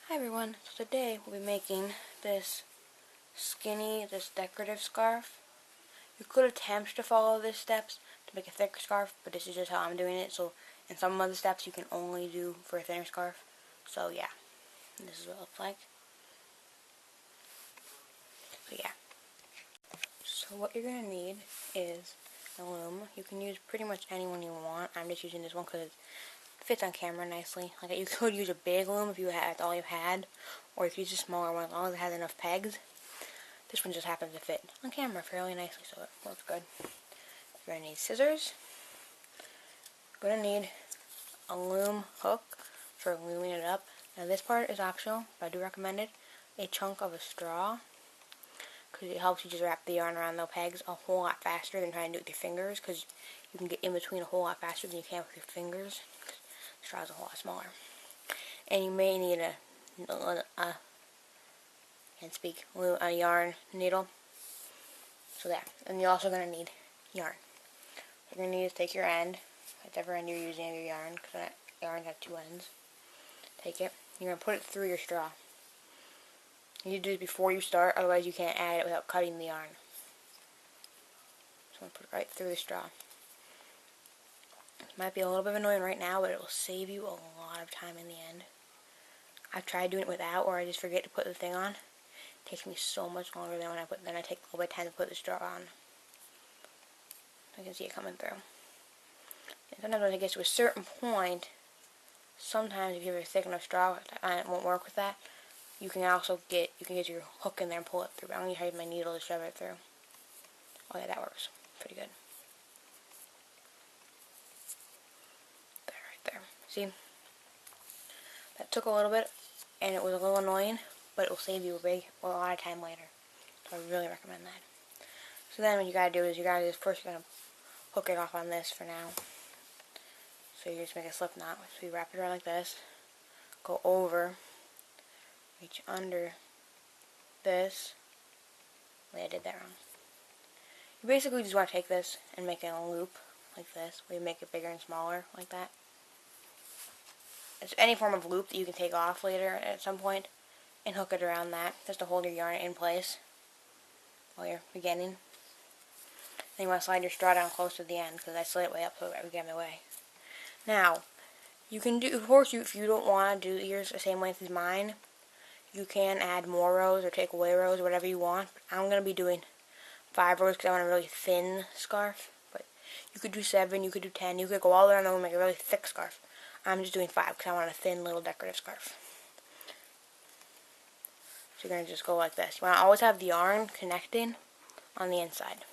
Hi everyone, so today we'll be making this decorative scarf. You could attempt to follow these steps to make a thicker scarf, but this is just how I'm doing it. So in some of the steps you can only do for a thinner scarf. So yeah, this is what it looks like. So yeah. So what you're going to need is a loom. You can use pretty much any one you want. I'm just using this one because it fits on camera nicely. Like, you could use a big loom if you had all you had, or you could use a smaller one as long as it has enough pegs. This one just happens to fit on camera fairly nicely, so it looks good. You're going to need scissors. You're going to need a loom hook for looming it up. Now this part is optional, but I do recommend it. A chunk of a straw, because it helps you just wrap the yarn around the pegs a whole lot faster than trying to do it with your fingers, because you can get in between a whole lot faster than you can with your fingers. The straw is a whole lot smaller. And you may need a yarn needle. So there. And you're also going to need yarn. What you're going to need is take your end, whatever end you're using of your yarn, because yarn has two ends. Take it. You're going to put it through your straw. You need to do it before you start, otherwise you can't add it without cutting the yarn. So I'm going to put it right through the straw. It might be a little bit annoying right now, but it will save you a lot of time in the end. I've tried doing it without, or I just forget to put the thing on. It takes me so much longer than when I take a little bit of time to put the straw on. I can see it coming through. And sometimes when it gets to a certain point, sometimes if you have a thick enough straw, it won't work with that. You can get your hook in there and pull it through. But I'm going to use my needle to shove it through. Oh yeah, that works pretty good. There, right there. See? That took a little bit, and it was a little annoying, but it will save you a lot of time later. So I really recommend that. So then what you gotta do is first you're gonna hook it off on this for now. So you just make a slip knot. So you wrap it around like this, go over, reach under this. Wait, I did that wrong. You basically just want to take this and make it a loop like this, where you make it bigger and smaller like that. It's any form of loop that you can take off later at some point and hook it around that just to hold your yarn in place while you're beginning. Then you want to slide your straw down close to the end, because I slid it way up so it would get in my way. Now, you can do, of course, if you don't want to do yours the same length as mine, you can add more rows or take away rows, whatever you want. But I'm going to be doing 5 rows because I want a really thin scarf. But you could do 7, you could do 10, you could go all the way around and make a really thick scarf. I'm just doing 5 because I want a thin little decorative scarf. So you're going to just go like this. You want to always have the yarn connecting on the inside.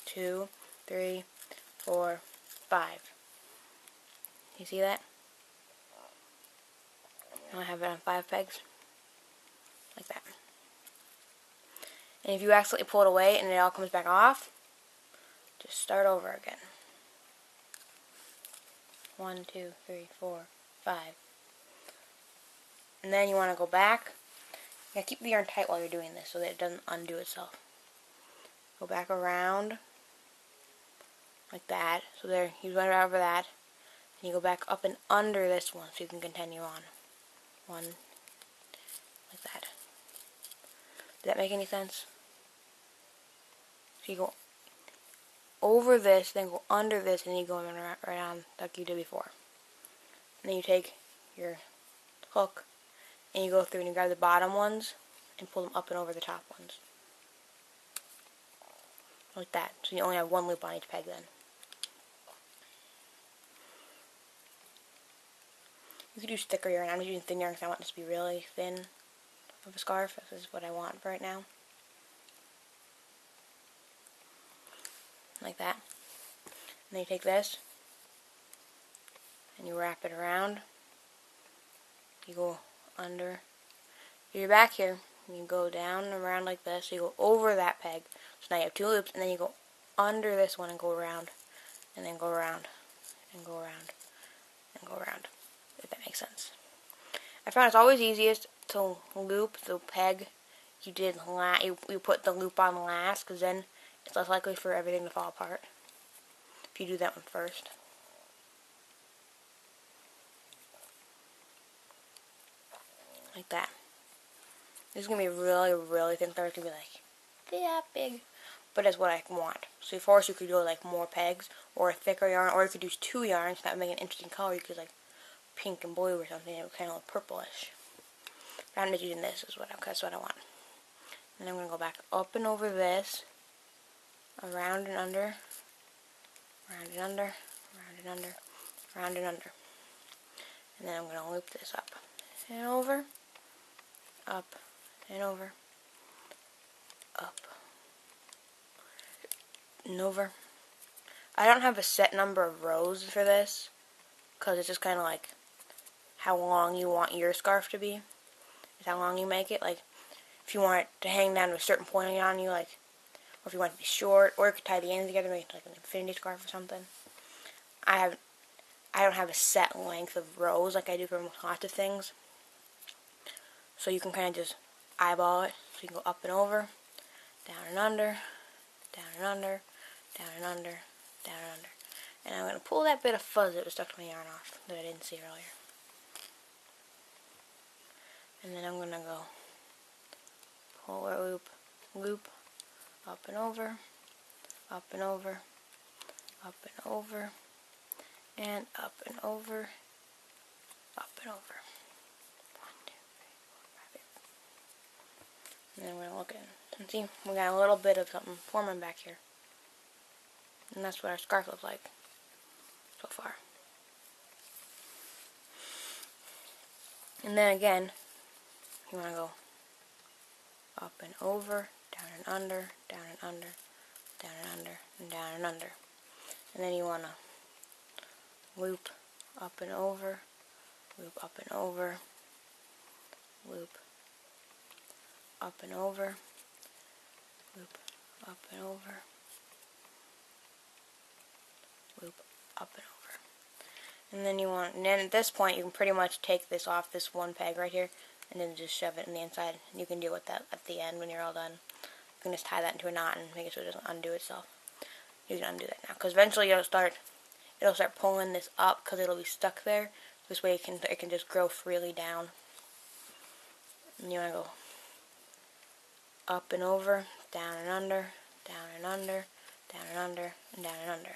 2, 3, 4, 5. You see that? I have it on 5 pegs. Like that. And if you accidentally pull it away and it all comes back off, just start over again. 1, 2, 3, 4, 5. And then you want to go back. You gotta keep the yarn tight while you're doing this so that it doesn't undo itself. Go back around like that. So there, you run over that. And you go back up and under this one so you can continue on. 1, like that. Did that make any sense? So you go over this, then go under this, and you go around like you did before. And then you take your hook, and you go through and you grab the bottom ones, and pull them up and over the top ones. Like that. So you only have one loop on each peg then. You could use thicker yarn. I'm just using thin yarn because I want this to be really thin of a scarf. This is what I want for right now. Like that. And then you take this and you wrap it around. You go under. You're back here. You go down and around like this. So you go over that peg. So now you have 2 loops, and then you go under this one and go around, and then go around, and go around, and go around. If that makes sense. I found it's always easiest to loop the peg you did you put the loop on last, because then it's less likely for everything to fall apart if you do that one first. like that. This is going to be really, really thin thread. It's going to be like that big. But that's what I want. So of course you could go like more pegs or a thicker yarn, or you could use 2 yarns. That would make an interesting color. You could like pink and blue or something. It would kind of look purplish. But I'm just using this as that's what I want. And I'm going to go back up and over this, around and under, round and under, round and under, round and under. And then I'm going to loop this up and over, up and over, up and over. I don't have a set number of rows for this, because it's just kind of like how long you want your scarf to be. Is how long you make it. Like, if you want it to hang down to a certain point on you, like, or if you want it to be short, or you could tie the ends together, make it like an infinity scarf or something. I don't have a set length of rows like I do for lots of things. So you can kind of just eyeball it. So you can go up and over, down and under, down and under, down and under, down and under. And I'm going to pull that bit of fuzz that was stuck to my yarn off that I didn't see earlier. And then I'm going to go pull a loop, loop, up and over, up and over, up and over, and up and over, up and over. 1, 2, 3, 4, 5, 8. And then we're going to look at it. And see, we got a little bit of something forming back here. And that's what our scarf looks like so far. And then again, you want to go up and over, down and under, down and under, down and under, and down and under. And then you want to loop up and over, loop up and over, loop up and over, loop up and over, loop up and over. And then and then at this point you can pretty much take this off this one peg right here, and then just shove it in the inside. You can deal with that at the end when you're all done. You can just tie that into a knot and make it so it doesn't undo itself. You can undo that now, because eventually it'll start pulling this up, because it'll be stuck there. This way it can just grow freely down. And you want to go up and over, down and under, down and under, down and under, and down and under.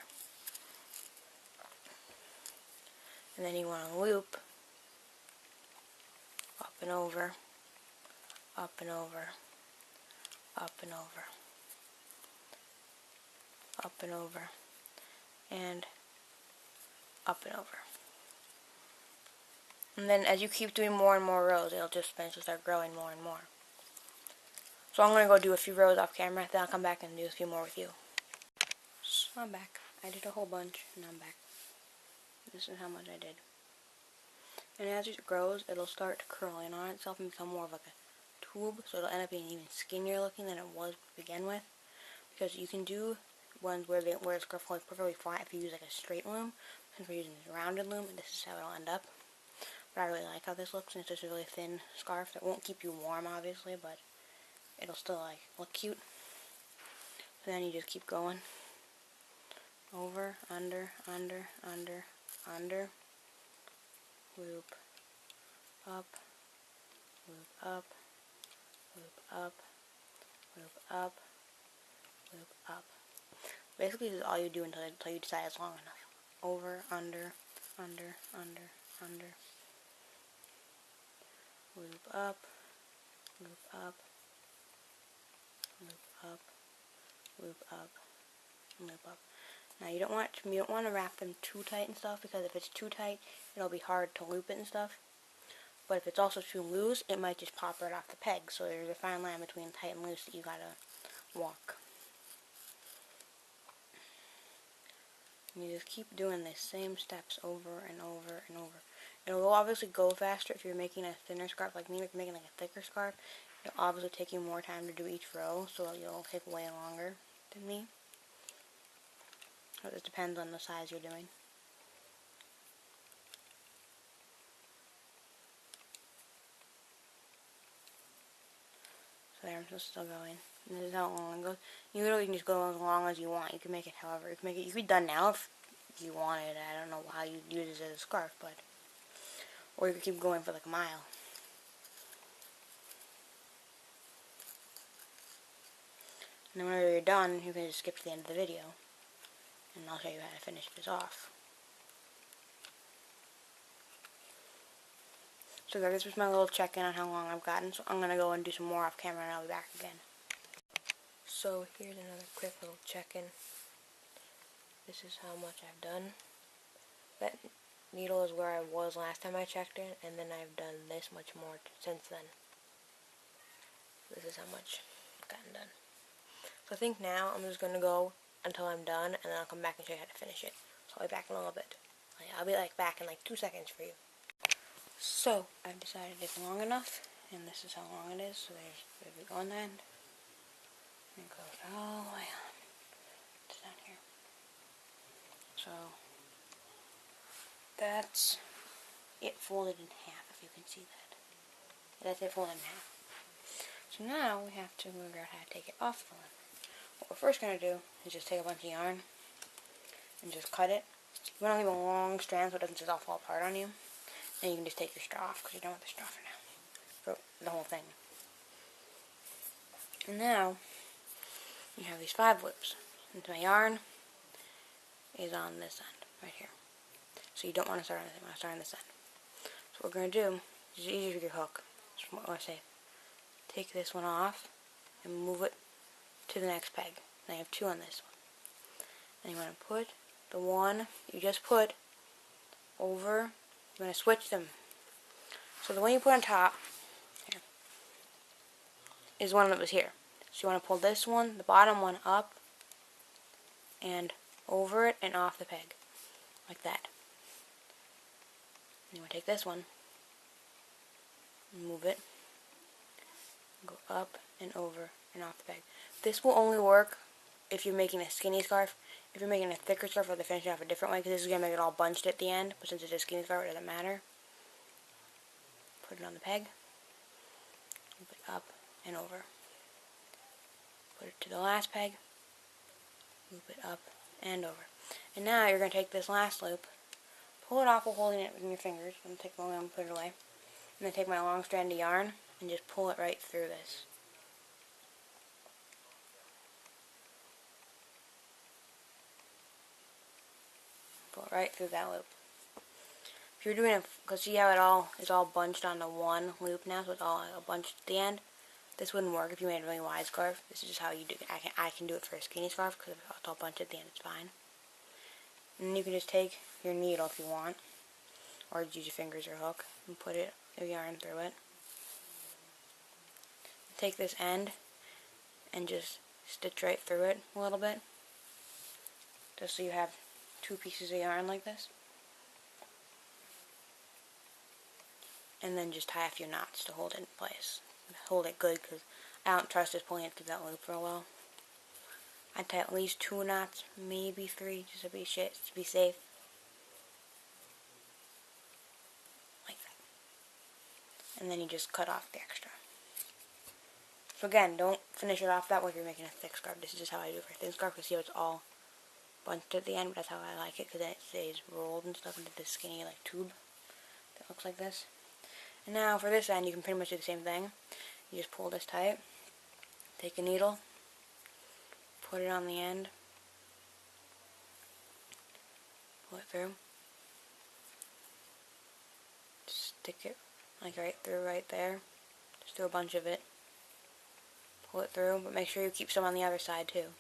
And then you want to loop up and over, up and over, up and over, up and over, and up and over. And then as you keep doing more and more rows, it'll just eventually start growing more and more. So I'm going to go do a few rows off camera, then I'll come back and do a few more with you. So I'm back. I did a whole bunch, and I'm back. This is how much I did. And as it grows, it'll start to curl in on itself and become more of like a tube, so it'll end up being even skinnier looking than it was to begin with. Because you can do ones where it's perfectly flat if you use like a straight loom. Since we're using this rounded loom, and this is how it'll end up. But I really like how this looks, and it's just a really thin scarf that won't keep you warm, obviously, but it'll still like look cute. So then you just keep going. Over, under, under, under, under. Loop up, loop up, loop up, loop up, loop up. Basically, this is all you do until you decide it's long enough. Over, under, under, under, under. Loop up, loop up, loop up, loop up, and loop up. Now you don't want to wrap them too tight and stuff, because if it's too tight, it'll be hard to loop it and stuff. But if it's also too loose, it might just pop right off the peg. So there's a fine line between tight and loose that you gotta walk. And you just keep doing the same steps over and over and over. It'll obviously go faster if you're making a thinner scarf like me. If you're making like a thicker scarf, it'll obviously take you more time to do each row, so you'll take way longer than me. It depends on the size you're doing. So there, I'm still going. And this is how long it goes. You literally can just go as long as you want. You can make it however. You can be done now if you wanted. I don't know how you use it as a scarf, but or you could keep going for like a mile. And then whenever you're done, you can just skip to the end of the video, and I'll show you how to finish this off. So guys, this was my little check-in on how long I've gotten, so I'm going to go and do some more off camera and I'll be back again. So here's another quick little check-in. This is how much I've done. That needle is where I was last time I checked it, and then I've done this much more since then. This is how much I've gotten done. So I think now I'm just going to go until I'm done, and then I'll come back and show you how to finish it. So I'll be back in a little bit. I'll be back in 2 seconds for you. So I've decided it's long enough, and this is how long it is. So there's the on end, and it goes all the way on. It's down here. So that's it folded in half, if you can see that. That's it folded in half. So now we have to figure out how to take it off the line. What we're first going to do is just take a bunch of yarn and just cut it. You want to leave a long strand so it doesn't just all fall apart on you. And you can just take your straw off because you're done with the straw for now. For the whole thing. And now you have these 5 loops. And my yarn is on this end, right here. So you don't want to start on this end, you want to start on this end. So what we're going to do is easier with your hook. So what I say, take this one off and move it to the next peg. Now you have 2 on this one. And you want to put the one you just put over. You're going to switch them. So the one you put on top here, is one that was here. So you want to pull this one, the bottom one, up and over it and off the peg. Like that. And you want to take this one and move it. Go up and over and off the peg. This will only work if you're making a skinny scarf. If you're making a thicker scarf, I'll have to finish it off a different way because this is going to make it all bunched at the end. But since it's a skinny scarf, it doesn't matter. Put it on the peg. Move it up and over. Put it to the last peg. Move it up and over. And now you're going to take this last loop, pull it off while holding it with your fingers. I'm going to take the long and put it away. And then take my long strand of yarn and just pull it right through this. Pull it right through that loop. If you're doing it, because see how it all is all bunched onto one loop now, so it's all bunched at the end. This wouldn't work if you made a really wide scarf. This is just how you do it. I can do it for a skinny scarf because if it's all bunched at the end, it's fine. And then you can just take your needle if you want, or use your fingers or hook, and put your yarn through it. Take this end and just stitch right through it a little bit, just so you have 2 pieces of yarn like this. And then just tie a few knots to hold it in place. Hold it good because I don't trust just pulling it through that loop for a while. I'd tie at least 2 knots, maybe 3, just to be safe. Like that. And then you just cut off the extra. So again, don't finish it off that way if you're making a thick scarf. This is just how I do it for a thin scarf, because see how it's all bunched at the end, but that's how I like it, because then it stays rolled and stuff into this skinny tube that looks like this. And now for this end, you can pretty much do the same thing. You just pull this tight, take a needle, put it on the end, pull it through, just stick it right through right there, just do a bunch of it, pull it through, but make sure you keep some on the other side too.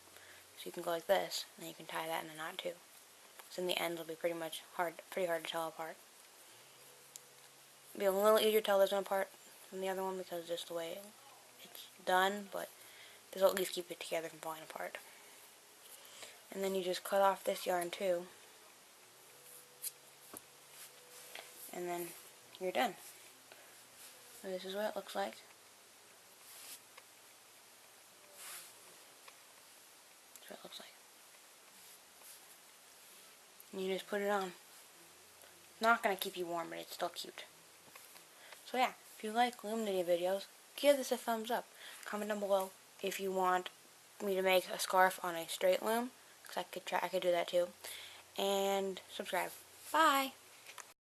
So you can go like this, and then you can tie that in a knot too. So in the ends will be pretty hard to tell apart. It'll be a little easier to tell this one apart from the other one because just the way it's done, but this will at least keep it together from falling apart. And then you just cut off this yarn too, and then you're done. So this is what it looks like. That's what it looks like. And you just put it on. It's not going to keep you warm, but it's still cute. So yeah, if you like loom knitting videos, give this a thumbs up. Comment down below if you want me to make a scarf on a straight loom, because I could do that too. And subscribe. Bye!